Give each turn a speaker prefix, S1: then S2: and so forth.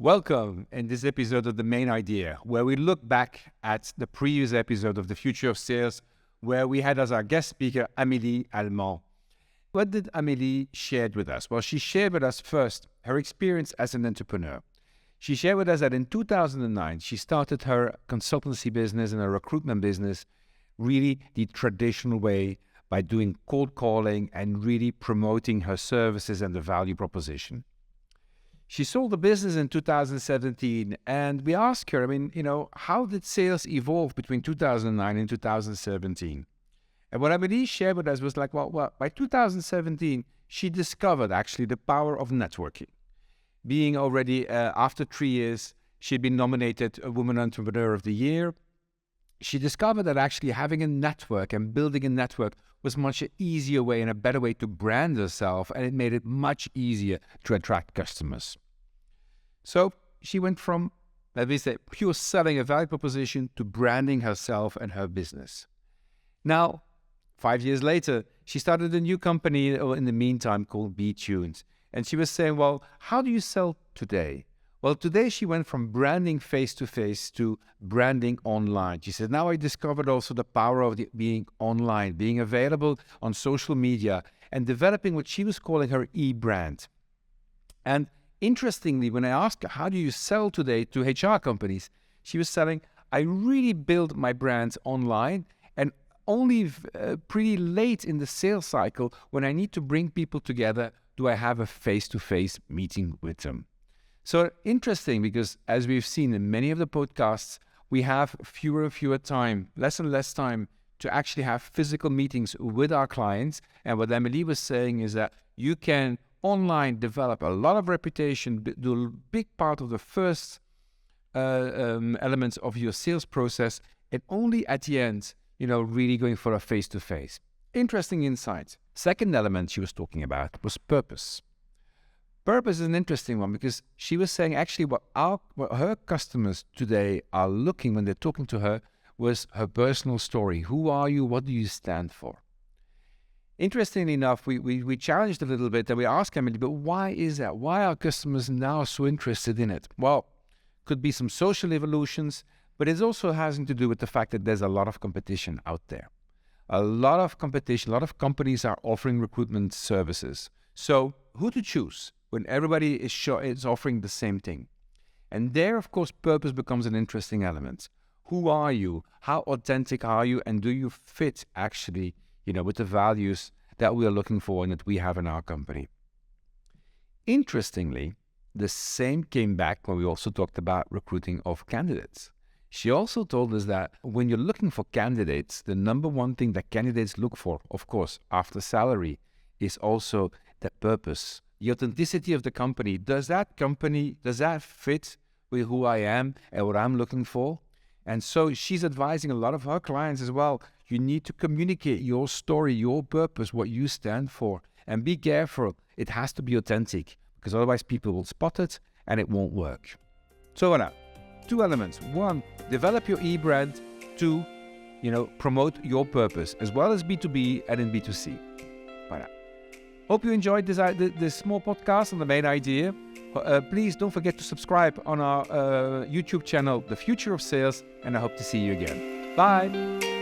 S1: Welcome in this episode of The Main Idea, where we look back at the previous episode of The Future of Sales, where we had as our guest speaker, Amélie Alleman. What did Amélie share with us? Well, she shared with us first her experience as an entrepreneur. She shared with us that in 2009, she started her consultancy business and her recruitment business really the traditional way by doing cold calling and really promoting her services and the value proposition. She sold the business in 2017, and we asked her, how did sales evolve between 2009 and 2017? And what Amélie shared with us was like, well, by 2017, she discovered actually the power of networking. Being already, after 3 years, she'd been nominated a Woman Entrepreneur of the Year. She discovered that actually having a network and building a network was much easier way and a better way to brand herself, and it made it much easier to attract customers. So she went from, let me say, pure selling a value proposition to branding herself and her business. Now, 5 years later, she started a new company in the meantime called Betuned. And she was saying, well, how do you sell today? Well, today she went from branding face-to-face to branding online. She said, now I discovered also the power of being online, being available on social media and developing what she was calling her e-brand. And interestingly, when I asked her, how do you sell today to HR companies? She was saying, I really build my brands online and only pretty late in the sales cycle when I need to bring people together do I have a face-to-face meeting with them. So interesting, because as we've seen in many of the podcasts, we have fewer and fewer time, less and less time to actually have physical meetings with our clients. And what Amélie was saying is that you can online develop a lot of reputation, do a big part of the first elements of your sales process, and only at the end, really going for a face-to-face. Interesting insight. Second element she was talking about was purpose. Purpose is an interesting one because she was saying actually what her customers today are looking when they're talking to her was her personal story. Who are you? What do you stand for? Interestingly enough, we challenged a little bit and we asked Amélie, but why is that? Why are customers now so interested in it? Well, could be some social evolutions, but it also has to do with the fact that there's a lot of competition out there. A lot of competition, a lot of companies are offering recruitment services. So who to choose when everybody is offering the same thing? And there, of course, purpose becomes an interesting element. Who are you? How authentic are you? And do you fit actually, with the values that we are looking for and that we have in our company? Interestingly, the same came back when we also talked about recruiting of candidates. She also told us that when you're looking for candidates, the number one thing that candidates look for, of course, after salary, is also the purpose, the authenticity of the company. Does that fit with who I am and what I'm looking for? And so she's advising a lot of her clients as well. You need to communicate your story, your purpose, what you stand for, and be careful. It has to be authentic because otherwise people will spot it and it won't work. So voilà. 2 elements. 1, develop your e-brand. 2, promote your purpose, as well as B2B and in B2C. Voilà. Hope you enjoyed this small podcast on The Main Idea. Please don't forget to subscribe on our YouTube channel, The Future of Sales, and I hope to see you again. Bye.